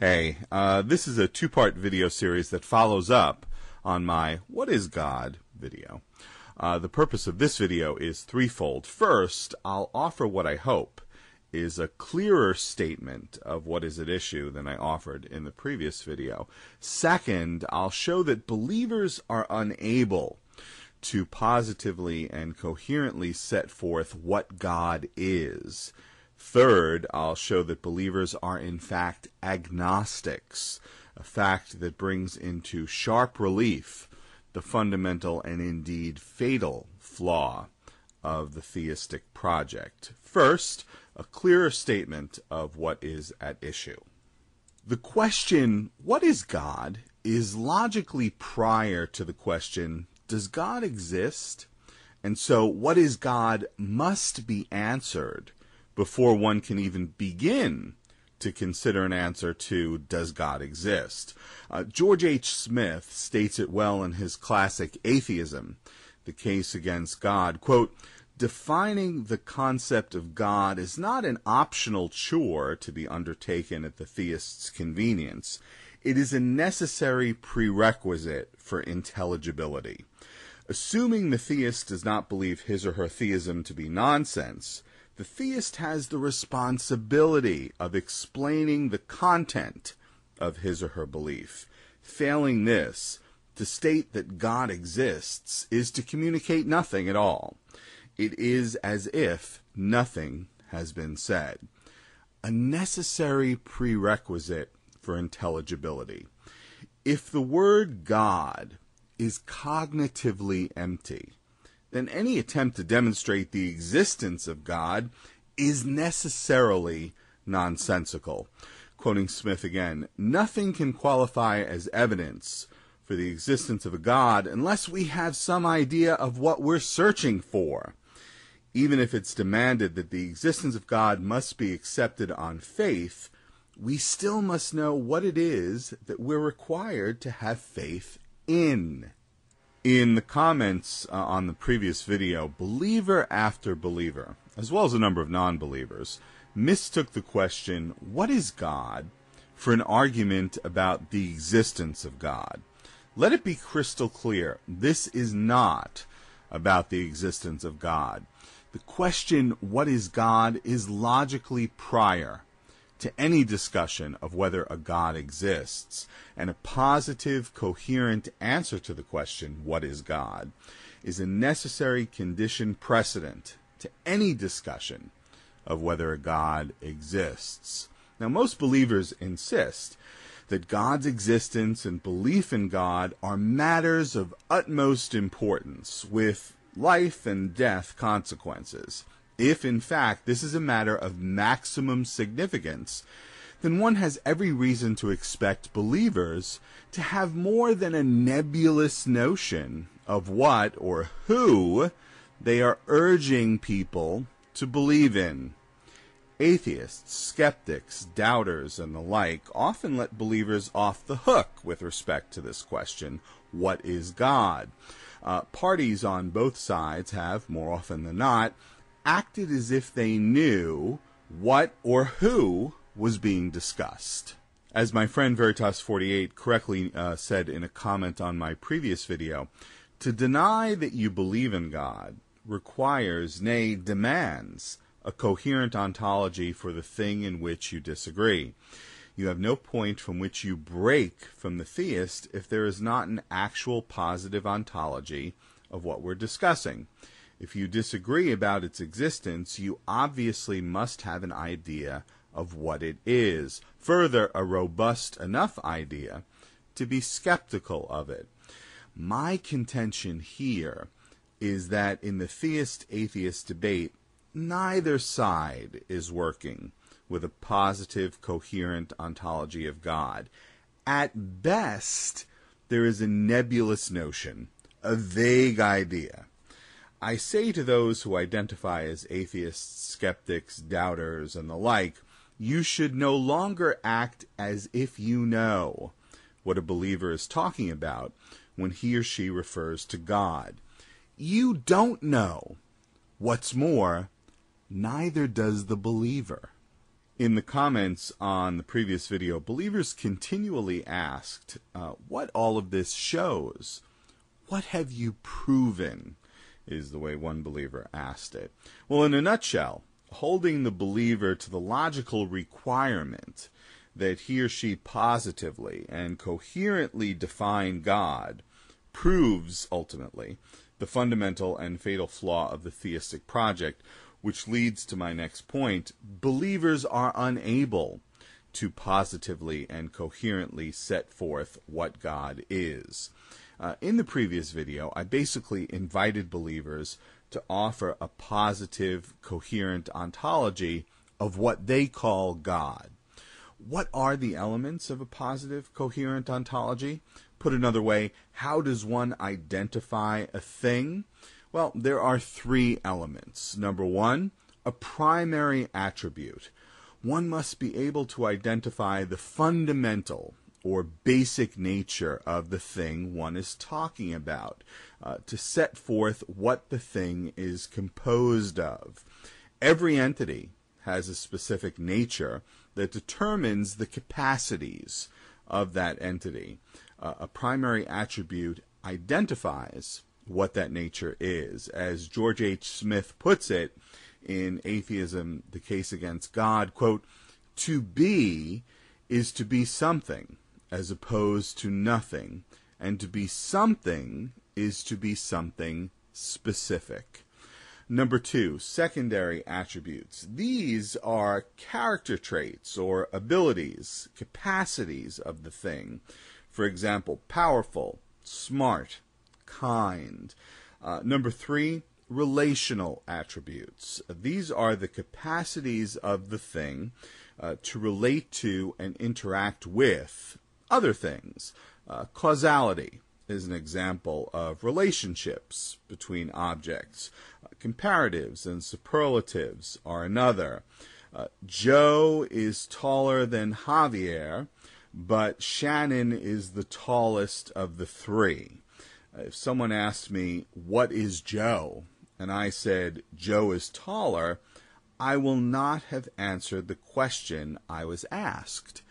Hey, this is a two-part video series that follows up on my What is God video. The purpose of this video is threefold. First, I'll offer what I hope is a clearer statement of what is at issue than I offered in the previous video. Second, I'll show that believers are unable to positively and coherently set forth what God is. Third, I'll show that believers are in fact agnostics, a fact that brings into sharp relief the fundamental and indeed fatal flaw of the theistic project. First, a clearer statement of what is at issue. The question, what is God, is logically prior to the question, does God exist? And so, what is God must be answered before one can even begin to consider an answer to, does God exist? George H. Smith states it well in his classic Atheism, the case against God, quote, defining the concept of God is not an optional chore to be undertaken at the theist's convenience. It is a necessary prerequisite for intelligibility. Assuming the theist does not believe his or her theism to be nonsense, the theist has the responsibility of explaining the content of his or her belief. Failing this, to state that God exists is to communicate nothing at all. It is as if nothing has been said. A necessary prerequisite for intelligibility. If the word God is cognitively empty, then any attempt to demonstrate the existence of God is necessarily nonsensical. Quoting Smith again, nothing can qualify as evidence for the existence of a God unless we have some idea of what we're searching for. Even if it's demanded that the existence of God must be accepted on faith, we still must know what it is that we're required to have faith in. In the comments on the previous video, believer after believer, as well as a number of non-believers, mistook the question, what is God, for an argument about the existence of God. Let it be crystal clear, this is not about the existence of God. The question, what is God, is logically prior to any discussion of whether a God exists, and a positive, coherent answer to the question, what is God, is a necessary condition precedent to any discussion of whether a God exists. Now, most believers insist that God's existence and belief in God are matters of utmost importance, with life and death consequences. If, in fact, this is a matter of maximum significance, then one has every reason to expect believers to have more than a nebulous notion of what or who they are urging people to believe in. Atheists, skeptics, doubters, and the like often let believers off the hook with respect to this question, what is God? Parties on both sides have, more often than not, acted as if they knew what or who was being discussed. As my friend Veritas48 correctly said in a comment on my previous video, to deny that you believe in God requires, nay, demands, a coherent ontology for the thing in which you disagree. You have no point from which you break from the theist if there is not an actual positive ontology of what we're discussing. If you disagree about its existence, you obviously must have an idea of what it is. Further, a robust enough idea to be skeptical of it. My contention here is that in the theist-atheist debate, neither side is working with a positive, coherent ontology of God. At best, there is a nebulous notion, a vague idea. I say to those who identify as atheists, skeptics, doubters, and the like, you should no longer act as if you know what a believer is talking about when he or she refers to God. You don't know. What's more, neither does the believer. In the comments on the previous video, believers continually asked what all of this shows. What have you proven? Is the way one believer asked it. Well, in a nutshell, holding the believer to the logical requirement that he or she positively and coherently define God proves, ultimately, the fundamental and fatal flaw of the theistic project, which leads to my next point. Believers are unable to positively and coherently set forth what God is. In the previous video, I basically invited believers to offer a positive, coherent ontology of what they call God. What are the elements of a positive, coherent ontology? Put another way, how does one identify a thing? Well, there are three elements. Number one, a primary attribute. One must be able to identify the fundamental or basic nature of the thing one is talking about, to set forth what the thing is composed of. Every entity has a specific nature that determines the capacities of that entity. A primary attribute identifies what that nature is. As George H. Smith puts it in Atheism, the Case Against God, quote, "To be is to be something, as opposed to nothing, and to be something is to be something specific." Number two, secondary attributes. These are character traits or abilities, capacities of the thing. For example, powerful, smart, kind. Number three, relational attributes. These are the capacities of the thing to relate to and interact with other things. Causality is an example of relationships between objects. Comparatives and superlatives are another. Joe is taller than Javier, but Shannon is the tallest of the three. If someone asked me, what is Joe? And I said, Joe is taller, I will not have answered the question I was asked.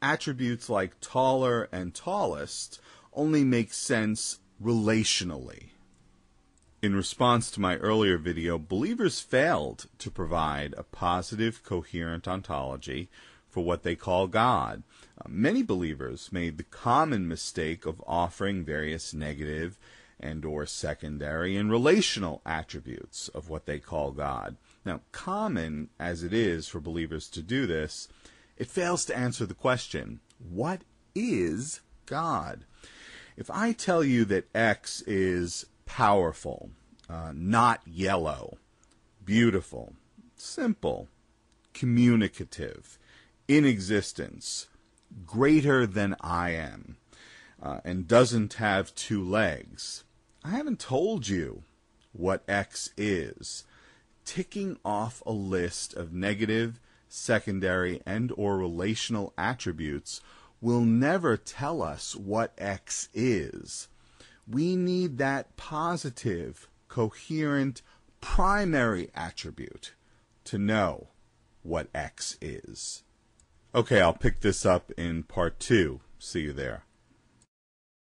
Attributes like taller and tallest only make sense relationally. In response to my earlier video, believers failed to provide a positive, coherent ontology for what they call God. Many believers made the common mistake of offering various negative and or secondary and relational attributes of what they call God. Now, common as it is for believers to do this, it fails to answer the question, what is God? If I tell you that X is powerful, not yellow, beautiful, simple, communicative, in existence, greater than I am, and doesn't have two legs, I haven't told you what X is. Ticking off a list of negative, secondary, and or relational attributes will never tell us what X is. We need that positive, coherent, primary attribute to know what X is. Okay, I'll pick this up in part 2. See you there.